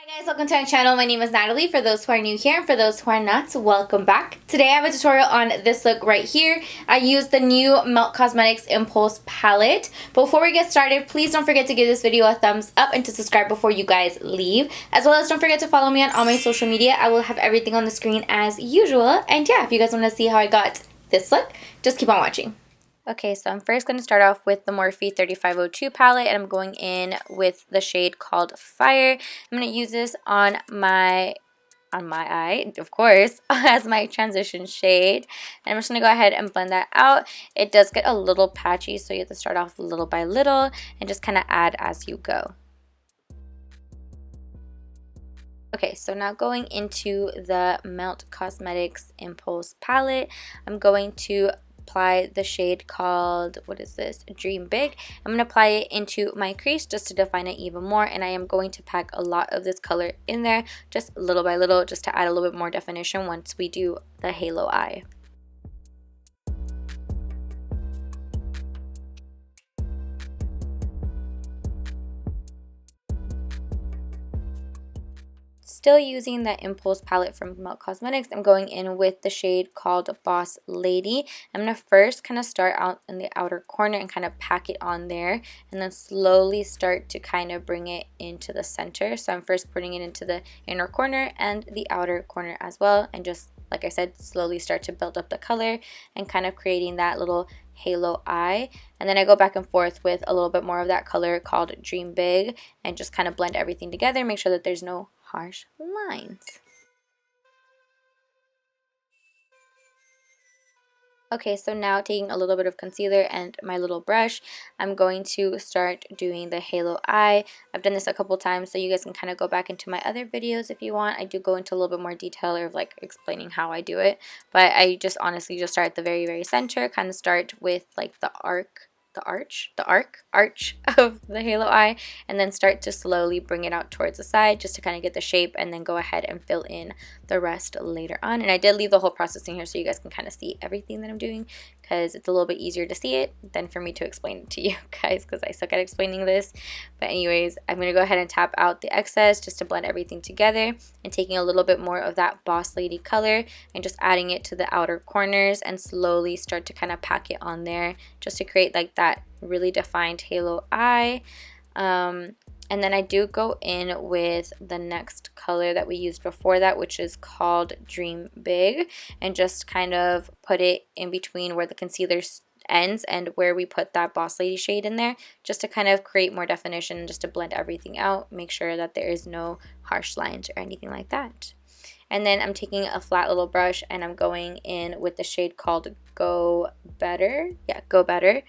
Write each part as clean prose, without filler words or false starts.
Hi guys, welcome to my channel. My name is Natalie. For those who are new here and for those who are not, welcome back. Today I have a tutorial on this look right here. I use the new e.l.f Cosmetics Impulse palette. Before we get started, please don't forget to give this video a thumbs up and to subscribe before you guys leave. As well as don't forget to follow me on all my social media. I will have everything on the screen as usual. And yeah, if you guys want to see how I got this look, just keep on watching. Okay, so I'm first going to start off with the Morphe 3502 palette, and I'm going in with the shade called Fire. I'm going to use this on my eye, of course, as my transition shade. And I'm just going to go ahead and blend that out. It does get a little patchy, so you have to start off little by little and just kind of add as you go. Okay, so now going into the e.l.f Cosmetics Impulse palette, I'm going to apply the shade called, what is this, Dream Big. I'm going to apply it into my crease just to define it even more, and I am going to pack a lot of this color in there just little by little just to add a little bit more definition once we do the halo eye. Still using that Impulse palette from e.l.f Cosmetics, I'm going in with the shade called Boss Lady. I'm going to first kind of start out in the outer corner and kind of pack it on there, and then slowly start to kind of bring it into the center. So I'm first putting it into the inner corner and the outer corner as well, and just like I said, slowly start to build up the color and kind of creating that little halo eye. And then I go back and forth with a little bit more of that color called Dream Big and just kind of blend everything together, make sure that there's no harsh lines. Okay, so now taking a little bit of concealer and my little brush, I'm going to start doing the halo eye. I've done this a couple times, so you guys can kind of go back into my other videos if you want. I do go into a little bit more detail of like explaining how I do it, but I just honestly just start at the very center, kind of start with like the arch of the halo eye, and then start to slowly bring it out towards the side just to kind of get the shape, and then go ahead and fill in the rest later on. And I did leave the whole process in here so you guys can kind of see everything that I'm doing, because it's a little bit easier to see it than for me to explain it to you guys, because I suck at explaining this. But anyways, I'm going to go ahead and tap out the excess just to blend everything together, and taking a little bit more of that Boss Lady color and just adding it to the outer corners, and slowly start to kind of pack it on there just to create like that really defined halo eye. And then I do go in with the next color that we used before that, which is called Dream Big, and just kind of put it in between where the concealer ends and where we put that Boss Lady shade in there, just to kind of create more definition, just to blend everything out, make sure that there is no harsh lines or anything like that. And then I'm taking a flat little brush and I'm going in with the shade called Go Better. Yeah, Go Better.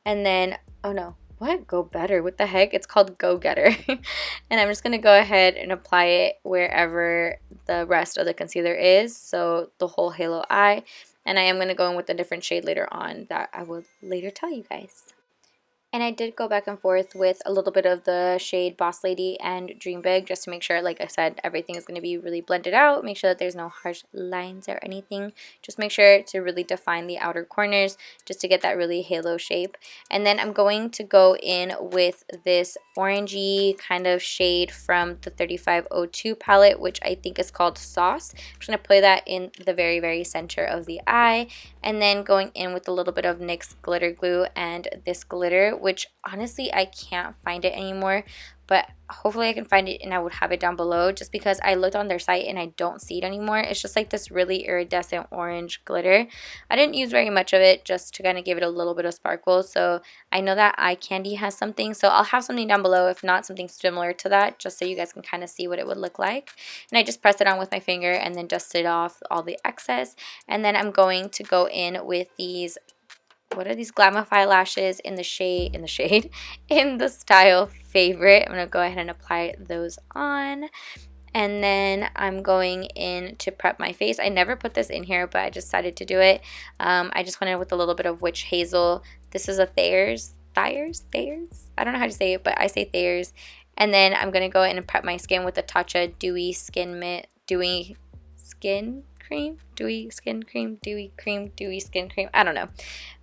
And then, oh no, what? Go Better? What the heck? It's called Go Getter. And I'm just going to go ahead and apply it wherever the rest of the concealer is, so the whole halo eye. And I am going to go in with a different shade later on that I will later tell you guys. And I did go back and forth with a little bit of the shade Boss Lady and Dream Big just to make sure, like I said, everything is going to be really blended out. Make sure that there's no harsh lines or anything. Just make sure to really define the outer corners just to get that really halo shape. And then I'm going to go in with this orangey kind of shade from the 3502 palette, which I think is called Sauce. I'm just going to play that in the very center of the eye. And then going in with a little bit of NYX glitter glue and this glitter, which honestly I can't find it anymore, but hopefully I can find it and I would have it down below, just because I looked on their site and I don't see it anymore. It's just like this really iridescent orange glitter. I didn't use very much of it, just to kind of give it a little bit of sparkle. So I know that Eye Candy has something, so I'll have something down below, if not something similar to that, just so you guys can kind of see what it would look like. And I just press it on with my finger and then dusted off all the excess. And then I'm going to go in with these, what are these, Glamifyme lashes in the style Favorite. I'm going to go ahead and apply those on. And then I'm going in to prep my face. I never put this in here, but I decided to do it. I just went in with a little bit of Witch Hazel. This is a Thayers. I don't know how to say it, but I say Thayers. And then I'm going to go in and prep my skin with the Tatcha Dewy Skin Cream. I don't know.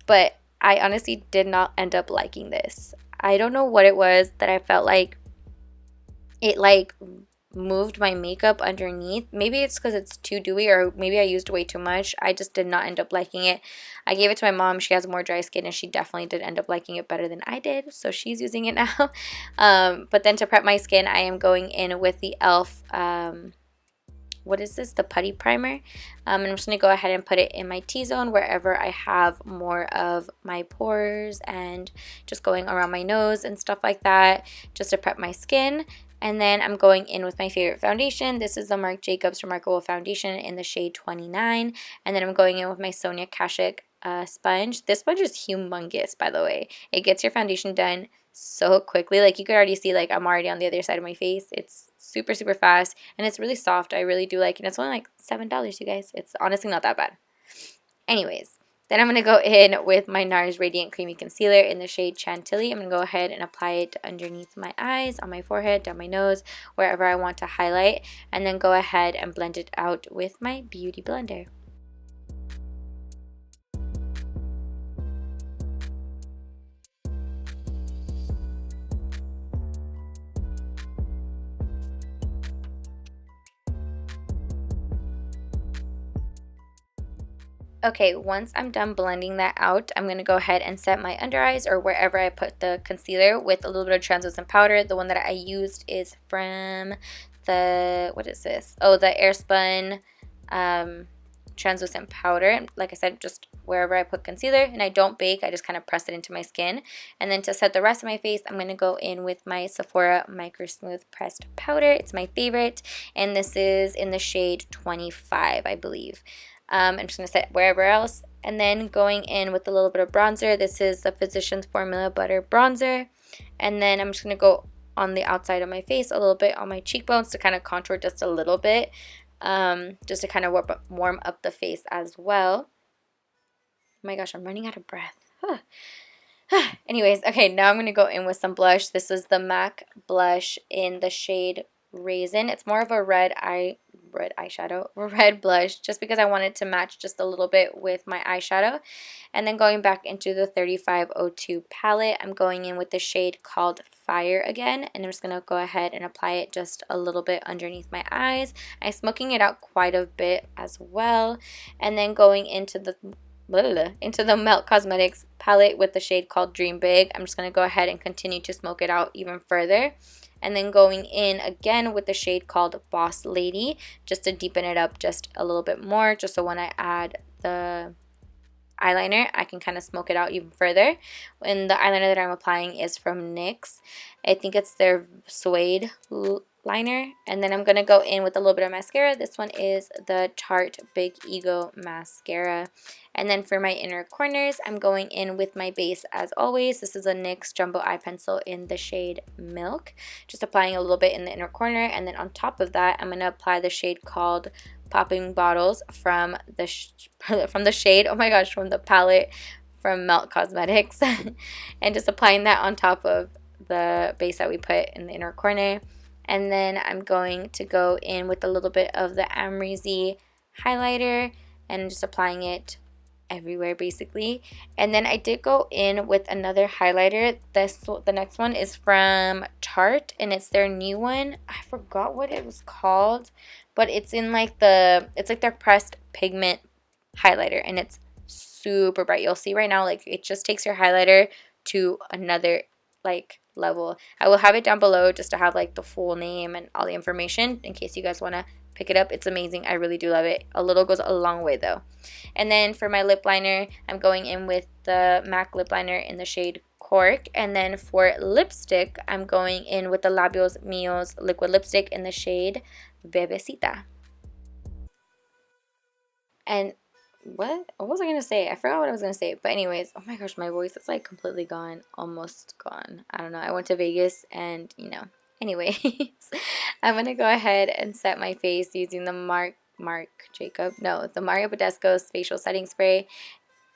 But I honestly did not end up liking this. I don't know what it was that I felt like it moved my makeup underneath. Maybe it's because it's too dewy, or maybe I used way too much. I just did not end up liking it. I gave it to my mom. She has more dry skin, and she definitely did end up liking it better than I did, so she's using it now. But then to prep my skin, I am going in with the e.l.f. What is this? The Putty Primer. And I'm just going to go ahead and put it in my T-zone, wherever I have more of my pores, and just going around my nose and stuff like that, just to prep my skin. And then I'm going in with my favorite foundation. This is the Marc Jacobs ReMARCable foundation in the shade 29. And then I'm going in with my Sonia Kashuk sponge. This sponge is humongous, by the way. It gets your foundation done so quickly. Like, you could already see, like, I'm already on the other side of my face. It's super, super fast, and it's really soft. I really do like it. And it's only like $7, you guys. It's honestly not that bad. Anyways, then I'm going to go in with my Nars Radiant Creamy Concealer in the shade Chantilly. I'm going to go ahead and apply it underneath my eyes, on my forehead, down my nose, wherever I want to highlight, and then go ahead and blend it out with my Beauty Blender. Okay, once I'm done blending that out, I'm going to go ahead and set my under eyes, or wherever I put the concealer, with a little bit of translucent powder. The one that I used is from the, what is this? Oh, the Airspun translucent powder. And like I said, just wherever I put concealer, and I don't bake, I just kind of press it into my skin. And then to set the rest of my face, I'm going to go in with my Sephora Micro Smooth Pressed Powder. It's my favorite, and this is in the shade 25, I believe. I'm just going to set wherever else, and then going in with a little bit of bronzer. This is the Physicians Formula Butter Bronzer, and then I'm just going to go on the outside of my face, a little bit on my cheekbones to kind of contour just a little bit, just to kind of warm up the face as well. Oh my gosh, I'm running out of breath. Anyways, okay, now I'm going to go in with some blush. This is the MAC blush in the shade Raizin. It's more of a red blush, just because I wanted to match just a little bit with my eyeshadow. And then going back into the 3502 palette, I'm going in with the shade called Fire again, and I'm just going to go ahead and apply it just a little bit underneath my eyes. I'm smoking it out quite a bit as well, and then going into the Melt Cosmetics palette with the shade called Dream Big. I'm just going to go ahead and continue to smoke it out even further. And then going in again with the shade called Boss Lady, just to deepen it up just a little bit more, just so when I add the eyeliner, I can kind of smoke it out even further. And the eyeliner that I'm applying is from NYX. I think it's their Suede liner. And then I'm going to go in with a little bit of mascara. This one is the Tarte Big Ego Mascara. And then for my inner corners, I'm going in with my base as always. This is a NYX Jumbo Eye Pencil in the shade Milk. Just applying a little bit in the inner corner. And then on top of that, I'm going to apply the shade called Popping Bottles from the shade, oh my gosh, from the palette from Melt Cosmetics. And just applying that on top of the base that we put in the inner corner. And then I'm going to go in with a little bit of the Amrezy highlighter and just applying it everywhere basically. And then I did go in with another highlighter. The next one is from Tarte, and it's their new one. I forgot what it was called, but it's in like it's like their pressed pigment highlighter, and it's super bright. You'll see right now, like, it just takes your highlighter to another like level. I will have it down below just to have like the full name and all the information in case you guys want to pick it up. It's amazing. I really do love it. A little goes a long way though. And then for my lip liner, I'm going in with the MAC lip liner in the shade Cork. And then for lipstick, I'm going in with the Labios Mios liquid lipstick in the shade Bebesita. And what was I going to say? I forgot what I was going to say. But anyways, oh my gosh, my voice is like completely gone. Almost gone. I don't know. I went to Vegas and, you know. Anyways, I'm going to go ahead and set my face using the the Mario Badescu's facial setting spray.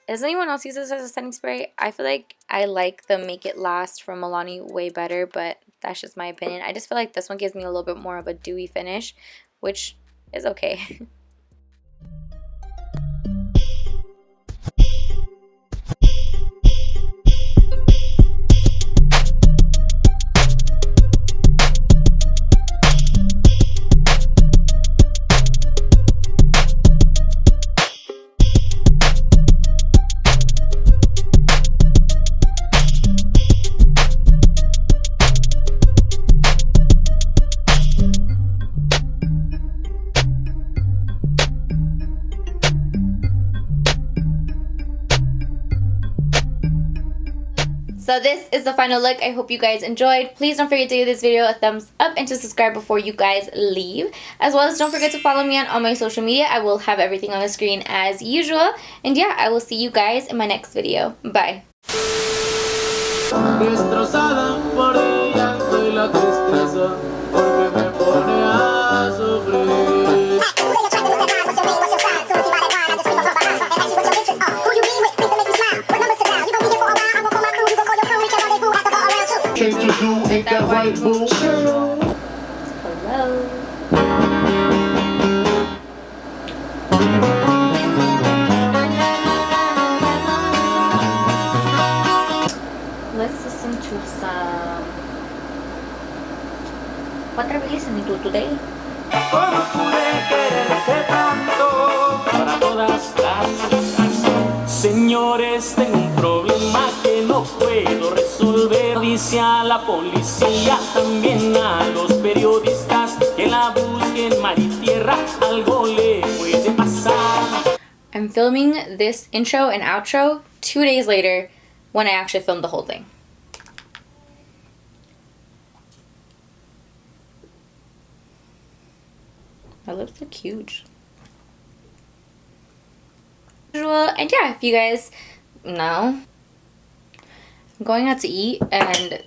Does anyone else use this as a setting spray? I feel like I like the Make It Last from Milani way better, but that's just my opinion. I just feel like this one gives me a little bit more of a dewy finish, which is okay. So this is the final look. I hope you guys enjoyed. Please don't forget to give this video a thumbs up and to subscribe before you guys leave. As well as don't forget to follow me on all my social media. I will have everything on the screen as usual. And yeah, I will see you guys in my next video. Bye. Destrozada por el llanto y la tristeza, porque me pone a sufrir. Ain't that right, boo? Hello. Let's listen to some. What are we listening to today? ¿Cómo pude quererte tanto? Para todas las cosas. Señores, tengo un problema que no puedo resolver. Dice a la policía, también a los periodistas, que la busquen mar y tierra, algo le puede pasar. I'm filming this intro and outro 2 days later when I actually filmed the whole thing. My lips look huge. And yeah, if you guys know, I'm going out to eat and